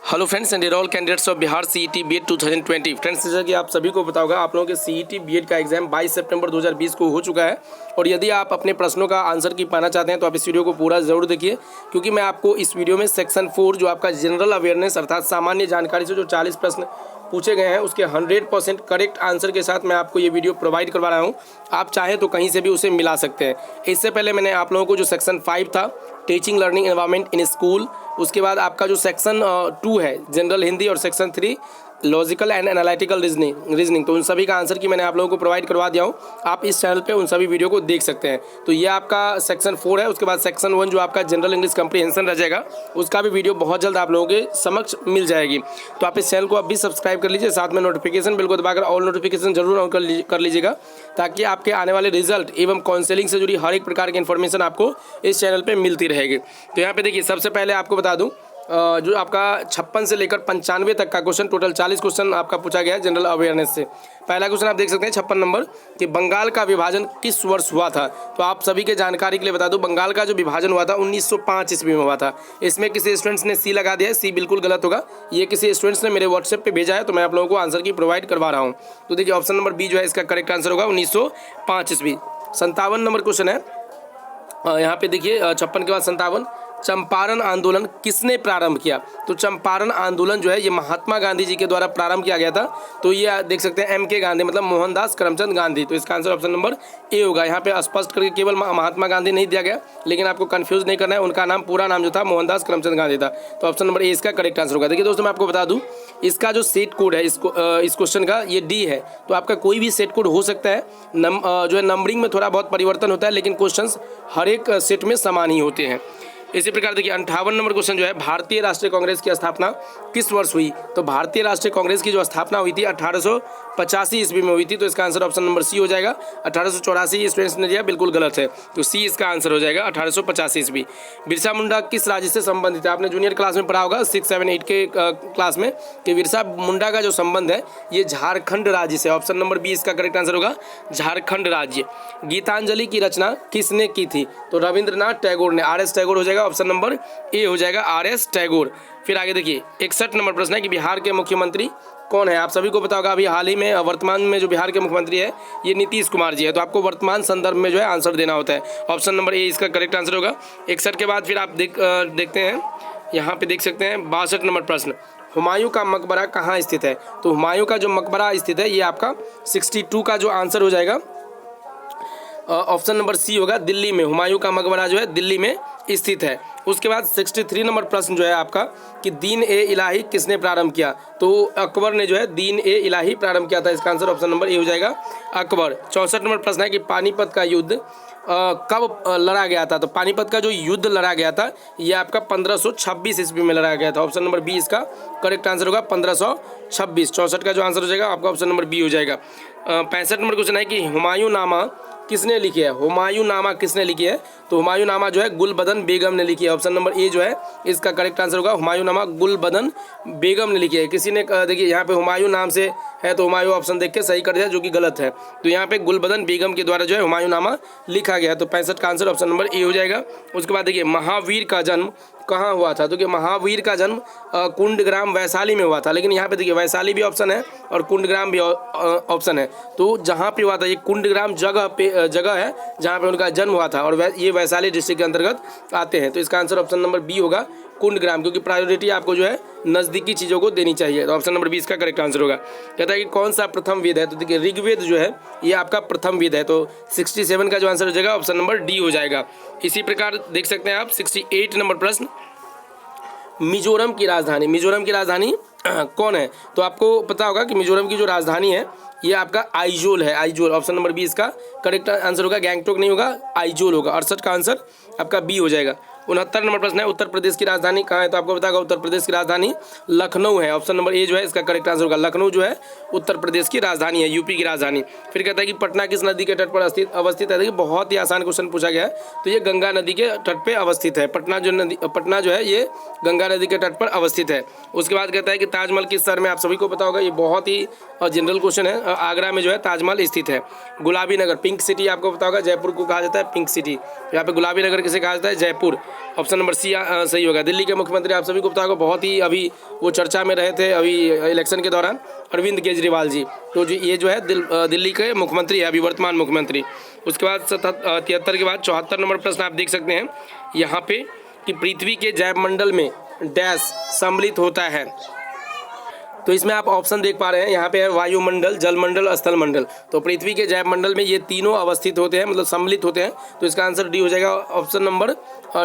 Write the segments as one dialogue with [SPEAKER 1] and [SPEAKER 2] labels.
[SPEAKER 1] Hello friends and all candidates of Bihar CET BEd 2020। Friends, जैसा कि आप सभी को पता होगा, आप लोगों के सीईटी बीएड का एग्जाम 22 सितंबर 2020 को हो चुका है। और यदि आप अपने प्रश्नों का आंसर की पाना चाहते हैं तो आप इस वीडियो को पूरा जरूर देखिए, क्योंकि मैं आपको इस वीडियो में सेक्शन 4 जो आपका जनरल अवेयरनेस अर्थात सामान्य जानकारी से जो 40 प्रश्न पूछे गए हैं उसके 100% करेक्ट आंसर के साथ मैं आपको ये वीडियो प्रोवाइड करवा रहा हूँ। आप चाहें तो कहीं से भी उसे मिला सकते हैं। इससे पहले मैंने आप लोगों को जो सेक्शन 5 था teaching learning environment in school, उसके बाद आपका जो सेक्शन 2 है जनरल हिंदी और section 3 logical and analytical reasoning, तो उन सभी का आंसर की मैंने आप लोगों को प्रोवाइड करवा दिया हूँ। आप इस चैनल पे उन सभी वीडियो को देख सकते हैं। तो ये आपका सेक्शन 4 है। उसके बाद सेक्शन 1 जो आपका जनरल इंग्लिश कम्प्रीहेंशन रह जाएगा, उसका भी वीडियो बहुत जल्द आप लोगों के समक्ष मिल जाएगी। तो आप इस चैनल को अभी सब्सक्राइब कर लीजिए, साथ में नोटिफिकेशन बिल को दबाकर ऑल नोटिफिकेशन जरूर ऑन कर लीजिएगा, ताकि आपके आने वाले रिजल्ट एवं काउंसलिंग से जुड़ी हर एक प्रकार की इन्फॉर्मेशन आपको इस चैनल पर मिलती रहेगी। तो यहाँ पे देखिए, सबसे पहले आपको बता दूँ जो आपका 56 से लेकर 95 तक का क्वेश्चन, टोटल 40 क्वेश्चन आपका पूछा गया है जनरल अवेयरनेस से। पहला क्वेश्चन आप देख सकते हैं 56 नंबर कि बंगाल का विभाजन किस वर्ष हुआ था। तो आप सभी के जानकारी के लिए बता दूं, बंगाल का जो विभाजन हुआ था 1905 ईस्वी में हुआ था। इसमें किसी स्टूडेंट्स ने सी लगा दिया है, सी बिल्कुल गलत होगा। ये किसी स्टूडेंट्स ने मेरे व्हाट्सएप पे भेजा है, तो मैं आप लोगों को आंसर की प्रोवाइड करवा रहा हूँ। तो देखिए, ऑप्शन नंबर बी जो है इसका करेक्ट आंसर होगा 1905 ईस्वी। 57 नंबर क्वेश्चन है, यहाँ पे देखिए 56 के बाद 57, चंपारण आंदोलन किसने प्रारंभ किया। तो चंपारण आंदोलन जो है ये महात्मा गांधी जी के द्वारा प्रारंभ किया गया था। तो ये देख सकते हैं MK गांधी मतलब मोहनदास करमचंद गांधी। तो इसका आंसर ऑप्शन नंबर ए होगा। यहाँ पे स्पष्ट करके केवल महात्मा गांधी नहीं दिया गया, लेकिन आपको कंफ्यूज नहीं करना है, उनका नाम पूरा नाम जो था मोहनदास करमचंद गांधी था। तो ऑप्शन नंबर ए इसका करेक्ट आंसर होगा। देखिए दोस्तों, मैं आपको बता दूँ इसका जो सेट कोड है इस क्वेश्चन का ये डी है। तो आपका कोई भी सेट कोड हो सकता है, जो है नंबरिंग में थोड़ा बहुत परिवर्तन होता है, लेकिन क्वेश्चन हर एक सेट में समान ही होते हैं। इसी प्रकार देखिए 58 नंबर क्वेश्चन जो है, भारतीय राष्ट्रीय कांग्रेस की स्थापना किस वर्ष हुई। तो भारतीय राष्ट्रीय कांग्रेस की जो स्थापना हुई थी 1885 ईस्वी में हुई थी। तो इसका आंसर ऑप्शन नंबर सी हो जाएगा। 1884 स्टूडेंट्स ने दिया, बिल्कुल गलत है। तो सी इसका आंसर हो जाएगा 1885 ईस्वी। बिरसा मुंडा किस राज्य से संबंधित है। आपने जूनियर क्लास में पढ़ा होगा 6, 7, 8 के क्लास में कि बिरसा मुंडा का जो संबंध है ये झारखंड राज्य से। ऑप्शन नंबर बी इसका करेक्ट आंसर होगा, झारखंड राज्य। गीतांजलि की रचना किसने की थी। तो रविंद्रनाथ टैगोर ने। RS टैगोर हो जाएगा, ऑप्शन नंबर ए हो जाएगा RS टैगोर। फिर आगे देखिए 61 नंबर प्रश्न है कि बिहार के मुख्यमंत्री कौन है। आप सभी को पता होगा अभी हाल ही में वर्तमान में जो बिहार के मुख्यमंत्री है ये नीतीश कुमार जी है। तो आपको वर्तमान संदर्भ में जो है आंसर देना होता है। ऑप्शन नंबर ए इसका करेक्ट आंसर होगा। 61 के बाद फिर आप देखते हैं, यहाँ पे देख सकते हैं 62 नंबर प्रश्न, हुमायूं का मकबरा कहाँ स्थित है। तो हुमायूं का जो मकबरा स्थित है ये आपका 62 का जो आंसर हो जाएगा ऑप्शन नंबर सी होगा, दिल्ली में। हुमायूं का मकबरा जो है दिल्ली में स्थित है। उसके बाद 63 नंबर प्रश्न जो है आपका कि दीन ए इलाही किसने प्रारंभ किया। तो अकबर ने जो है दीन ए इलाही प्रारंभ किया था। इसका आंसर ऑप्शन नंबर ए हो जाएगा अकबर। 64 नंबर प्रश्न है कि पानीपत का युद्ध कब लड़ा गया था। तो पानीपत का जो युद्ध लड़ा गया था ये आपका 1526 ईस्वी में लड़ा गया था। ऑप्शन नंबर बी इसका करेक्ट आंसर होगा 1526। 64 का जो आंसर हो जाएगा आपका ऑप्शन नंबर बी हो जाएगा। 65 नंबर क्वेश्चन है कि हुमायूं नामा किसने लिखी है। हुमायूं नामा किसने लिखी है। तो हुमायूं नामा जो है गुलबदन बेगम ने लिखी है। ऑप्शन नंबर ए जो है इसका करेक्ट आंसर होगा, हुमायूं नामा गुलबदन बेगम ने लिखी है। किसी ने देखिए यहाँ पे हुमायूं नाम से है तो हुमायूं ऑप्शन देख के सही कर दिया, जो कि गलत है। तो यहाँ पे गुलबदन बेगम के द्वारा जो है हुमायूं नामा लिखा गया है। तो 65 का आंसर ऑप्शन नंबर ए हो जाएगा। उसके बाद देखिए महावीर का जन्म कहाँ हुआ था। तो कि महावीर का जन्म कुंडग्राम वैशाली में हुआ था, लेकिन यहाँ पे देखिए वैशाली भी ऑप्शन है और कुंडग्राम भी ऑप्शन है। तो जहाँ पे हुआ था ये कुंडग्राम जगह है जहाँ पे उनका जन्म हुआ था, और ये वैशाली डिस्ट्रिक्ट के अंतर्गत आते हैं। तो इसका आंसर ऑप्शन नंबर बी होगा, कुंडग्राम, क्योंकि प्रायोरिटी आपको जो है नज़दीकी चीज़ों को देनी चाहिए। तो ऑप्शन नंबर 20 का करेक्ट आंसर होगा। कहता है कि कौन सा प्रथम वेद है। तो देखिए ऋग्वेद जो है ये आपका प्रथम वेद है। तो 67 का जो आंसर हो जाएगा ऑप्शन नंबर डी हो जाएगा। इसी प्रकार देख सकते हैं आप 68 नंबर प्रश्न, मिजोरम की राजधानी कौन है। तो आपको पता होगा कि मिजोरम की जो राजधानी है ये आपका आइजोल है। आइजोल ऑप्शन नंबर बी इसका करेक्ट आंसर होगा। गैंगटोक नहीं होगा, आइजोल होगा। 68 का आंसर आपका बी हो जाएगा। 69 नंबर प्रश्न है उत्तर प्रदेश की राजधानी कहाँ है। तो आपको पता होगा उत्तर प्रदेश की राजधानी लखनऊ है। ऑप्शन नंबर ए जो है इसका करेक्ट आंसर होगा। लखनऊ जो है उत्तर प्रदेश की राजधानी है, यूपी की राजधानी। फिर कहता है कि पटना किस नदी के तट पर अवस्थित है। देखिए बहुत ही आसान क्वेश्चन पूछा गया है। तो ये गंगा नदी के तट पर अवस्थित है। पटना जो है ये गंगा नदी के तट पर अवस्थित है। उसके बाद कहता है कि ताजमहल किस शहर में। आप सभी को पता होगा ये बहुत ही जनरल क्वेश्चन है। आगरा में जो है ताजमहल स्थित है। गुलाबी नगर पिंक सिटी आपको पता होगा, जयपुर को कहा जाता है पिंक सिटी। यहाँ पे गुलाबी नगर किसे कहा जाता है, जयपुर। ऑप्शन नंबर सी सही होगा। दिल्ली के मुख्यमंत्री आप सभी को पता होगा, बहुत ही अभी वो चर्चा में रहे थे अभी इलेक्शन के दौरान, अरविंद केजरीवाल जी। तो जो ये जो है दिल्ली के मुख्यमंत्री है अभी, वर्तमान मुख्यमंत्री। उसके बाद 73 के बाद 74 नंबर प्रश्न आप देख सकते हैं यहाँ पे कि पृथ्वी के जैवमंडल में डैश सम्मिलित होता है। तो इसमें आप ऑप्शन देख पा रहे हैं, यहाँ पे है वायुमंडल, जलमंडल, स्थल मंडल। तो पृथ्वी के जैवमंडल में ये तीनों अवस्थित होते हैं, मतलब सम्मिलित होते हैं। तो इसका आंसर डी हो जाएगा, ऑप्शन नंबर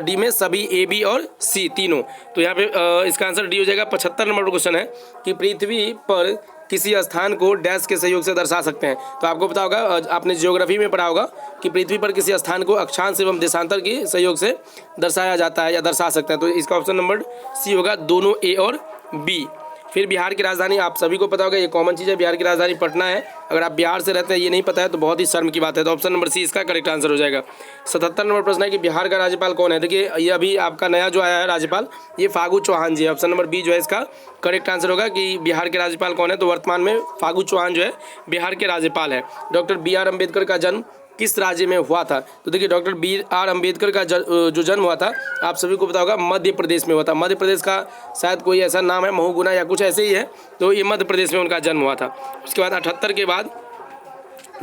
[SPEAKER 1] डी में सभी ए, बी और सी तीनों। तो यहाँ पे इसका आंसर डी हो जाएगा। 75 नंबर क्वेश्चन है कि पृथ्वी पर किसी स्थान को डैश के सहयोग से दर्शा सकते हैं। तो आपको पता होगा, आपने ज्योग्राफी में पढ़ा होगा कि पृथ्वी पर किसी स्थान को अक्षांश एवं देशांतर के सहयोग से दर्शाया जाता है या दर्शा सकते हैं। तो इसका ऑप्शन नंबर सी होगा, दोनों ए और बी। फिर बिहार की राजधानी आप सभी को पता होगा, ये कॉमन चीज़ है, बिहार की राजधानी पटना है। अगर आप बिहार से रहते हैं ये नहीं पता है तो बहुत ही शर्म की बात है। तो ऑप्शन नंबर सी इसका करेक्ट आंसर हो जाएगा। 77 नंबर प्रश्न है कि बिहार का राज्यपाल कौन है। देखिए ये अभी आपका नया जो आया है राज्यपाल, ये फागू चौहान जी है। ऑप्शन नंबर बी जो है इसका करेक्ट आंसर होगा कि बिहार के राज्यपाल कौन है। तो वर्तमान में फागू चौहान जो है बिहार के राज्यपाल है। डॉक्टर BR अम्बेडकर का जन्म किस राज्य में हुआ था। तो देखिए डॉक्टर BR अम्बेडकर का जो जन्म हुआ था आप सभी को पता होगा मध्य प्रदेश में हुआ था। मध्य प्रदेश का शायद कोई ऐसा नाम है, महुगुना या कुछ ऐसे ही है। तो ये मध्य प्रदेश में उनका जन्म हुआ था। उसके बाद 78 के बाद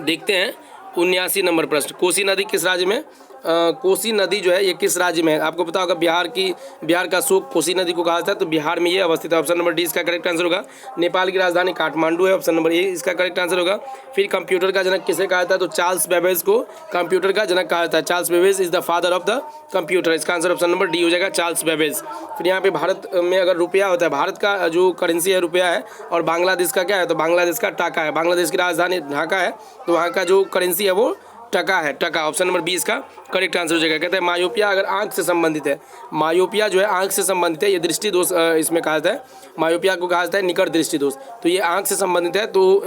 [SPEAKER 1] देखते हैं 79 नंबर प्रश्न, कोसी नदी किस राज्य में। कोसी नदी जो है ये किस राज्य में है। आपको पता होगा बिहार का शोक कोसी नदी को कहा जाता है। तो बिहार में ये अवस्थित है। ऑप्शन नंबर डी इसका करेक्ट आंसर होगा। नेपाल की राजधानी काठमांडू है। ऑप्शन नंबर ए इसका करेक्ट आंसर होगा। फिर कंप्यूटर का जनक किसे कहा जाता है। तो चार्ल्स बेबेज को कंप्यूटर का जनक कहा जाता है। Charles Babbage is the father of the computer. इसका आंसर ऑप्शन नंबर डी हो जाएगा, चार्ल्स बेबेज। फिर यहाँ पे भारत में अगर रुपया होता है, भारत का जो करेंसी है रुपया है, और बांग्लादेश का क्या है। तो बांग्लादेश का टाका है। बांग्लादेश की राजधानी ढाका है, तो वहाँ का जो करेंसी है वो टका है, टका। ऑप्शन नंबर बी इसका करेक्ट आंसर हो जाएगा। कहते हैं मायोपिया अगर आंख से संबंधित है, मायोपिया जो है आंख से संबंधित है, ये दृष्टि दोष इसमें कहा जाता है। मायोपिया को कहा जाता है निकट दृष्टि दोष। तो ये आंख से संबंधित है। तो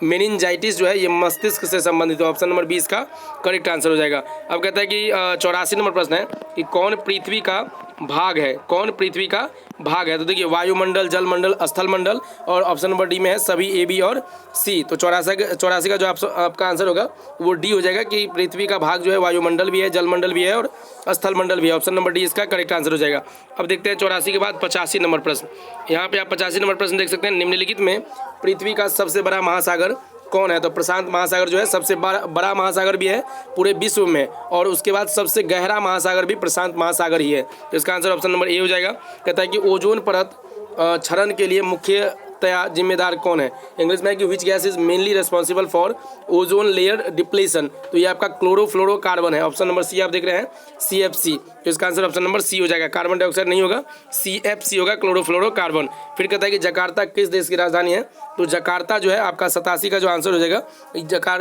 [SPEAKER 1] मेनिंजाइटिस जो है ये मस्तिष्क से संबंधित है। ऑप्शन नंबर बी इसका करेक्ट आंसर हो जाएगा। अब कहता है कि 84 नंबर प्रश्न है कि कौन पृथ्वी का भाग है, कौन पृथ्वी का भाग है। तो देखिए वायुमंडल, जलमंडल, स्थल मंडल, और ऑप्शन नंबर डी में है सभी ए, बी और सी। तो 84 का जो आपका आंसर होगा वो डी हो जाएगा कि पृथ्वी का भाग जो है वायुमंडल भी है, जलमंडल भी है और स्थल मंडल भी है। ऑप्शन नंबर डी इसका करेक्ट आंसर हो जाएगा। अब देखते हैं 84 के बाद 85 नंबर प्रश्न। यहाँ पे आप 85 नंबर प्रश्न देख सकते हैं, निम्नलिखित में पृथ्वी का सबसे बड़ा महासागर कौन है। तो प्रशांत महासागर जो है सबसे बड़ा महासागर भी है पूरे विश्व में, और उसके बाद सबसे गहरा महासागर भी प्रशांत महासागर ही है। तो इसका आंसर ऑप्शन नंबर ए हो जाएगा। कहता है कि ओजोन परत क्षरण के लिए मुख्यतया जिम्मेदार कौन है। इंग्लिश में है कि which gas is mainly responsible for ozone layer depletion. तो ये आपका क्लोरोफ्लोरोकार्बन है। ऑप्शन नंबर सी आप देख रहे हैं, CFC। तो इसका आंसर ऑप्शन नंबर सी हो जाएगा। कार्बन डाइऑक्साइड नहीं होगा, CFC होगा, क्लोरोफ्लोरोकार्बन। फिर कहता है कि जकार्ता किस देश की राजधानी है। तो जकार्ता जो है आपका 87 का जो आंसर हो जाएगा,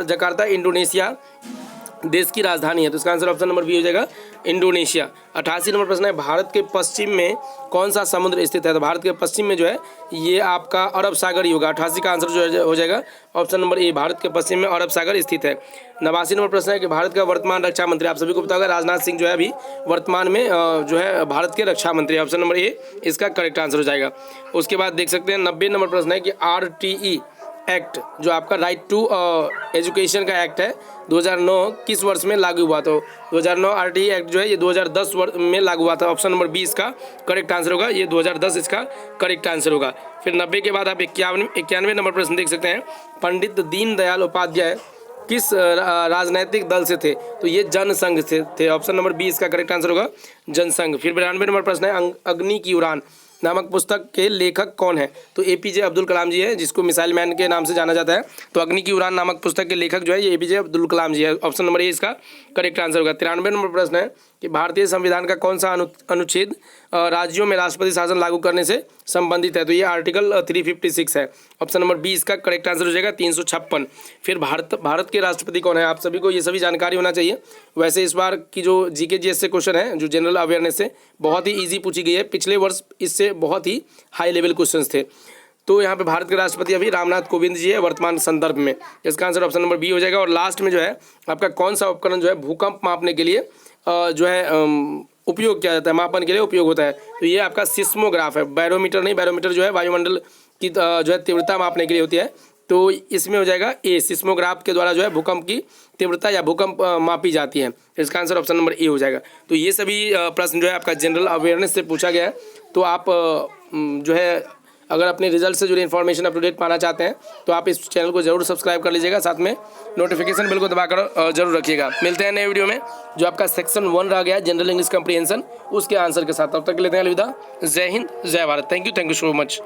[SPEAKER 1] जकार्ता इंडोनेशिया देश की राजधानी है। तो इसका आंसर ऑप्शन नंबर बी हो जाएगा, इंडोनेशिया। 88 नंबर प्रश्न है, भारत के पश्चिम में कौन सा समुद्र स्थित है। तो भारत के पश्चिम में जो है ये आपका अरब सागर ही होगा। 88 का आंसर जो हो जाएगा ऑप्शन नंबर ए, भारत के पश्चिम में अरब सागर स्थित है। 89 नंबर प्रश्न है कि भारत का वर्तमान रक्षा मंत्री, आप सभी को पता होगा राजनाथ सिंह जो है अभी वर्तमान में जो है भारत के रक्षा मंत्री। ऑप्शन नंबर ए इसका करेक्ट आंसर हो जाएगा। उसके बाद देख सकते हैं 90 नंबर प्रश्न है कि RTE एक्ट जो आपका राइट टू एजुकेशन का एक्ट है 2009 किस वर्ष में लागू हुआ। तो 2009 RTE एक्ट जो है ये 2010 में लागू हुआ था। ऑप्शन नंबर बी इसका करेक्ट आंसर होगा, ये 2010 इसका करेक्ट आंसर होगा। फिर 90 के बाद आप 91 नंबर प्रश्न देख सकते हैं, पंडित दीनदयाल उपाध्याय किस राजनैतिक दल से थे। तो ये जनसंघ से थे। ऑप्शन नंबर बी इसका करेक्ट आंसर होगा, जनसंघ। फिर 92 नंबर प्रश्न है, अग्नि की उड़ान नामक पुस्तक के लेखक कौन है। तो APJ अब्दुल कलाम जी है, जिसको मिसाइल मैन के नाम से जाना जाता है। तो अग्नि की उड़ान नामक पुस्तक के लेखक जो है ये APJ अब्दुल कलाम जी है। ऑप्शन नंबर ए इसका करेक्ट आंसर होगा। 93 नंबर प्रश्न है कि भारतीय संविधान का कौन सा अनुच्छेद राज्यों में राष्ट्रपति शासन लागू करने से संबंधित है। तो ये आर्टिकल 356 है। ऑप्शन नंबर बी इसका करेक्ट आंसर हो जाएगा, 356। फिर भारत के राष्ट्रपति कौन है, आप सभी को ये सभी जानकारी होना चाहिए। वैसे इस बार की जो GK GS से क्वेश्चन है, जो जनरल अवेयरनेस से बहुत ही ईजी पूछी गई है। पिछले वर्ष इससे बहुत ही हाई लेवल क्वेश्चन थे। तो यहाँ पे भारत के राष्ट्रपति अभी रामनाथ कोविंद जी है वर्तमान संदर्भ में। इसका आंसर ऑप्शन नंबर बी हो जाएगा। और लास्ट में जो है आपका कौन सा उपकरण जो है भूकंप मापने के लिए जो है उपयोग किया जाता है, मापन के लिए उपयोग होता है। तो ये आपका सिस्मोग्राफ है, बैरोमीटर नहीं। बैरोमीटर जो है वायुमंडल की जो है तीव्रता मापने के लिए होती है। तो इसमें हो जाएगा ए, सिस्मोग्राफ के द्वारा जो है भूकंप की तीव्रता या भूकंप मापी जाती है। इसका आंसर ऑप्शन नंबर ए हो जाएगा। तो ये सभी प्रश्न जो है आपका जनरल अवेयरनेस से पूछा गया है। तो आप जो है अगर अपने रिजल्ट से जुड़ी इन्फॉर्मेशन अप टू डेट पाना चाहते हैं तो आप इस चैनल को जरूर सब्सक्राइब कर लीजिएगा, साथ में नोटिफिकेशन बेल को दबाकर जरूर रखिएगा। मिलते हैं नए वीडियो में जो आपका सेक्शन 1 रह गया है जनरल इंग्लिश कम्प्रीहेंशन, उसके आंसर के साथ। तब तक लेते हैं अलविदा। जय हिंद, जय Bharat. Thank you so much.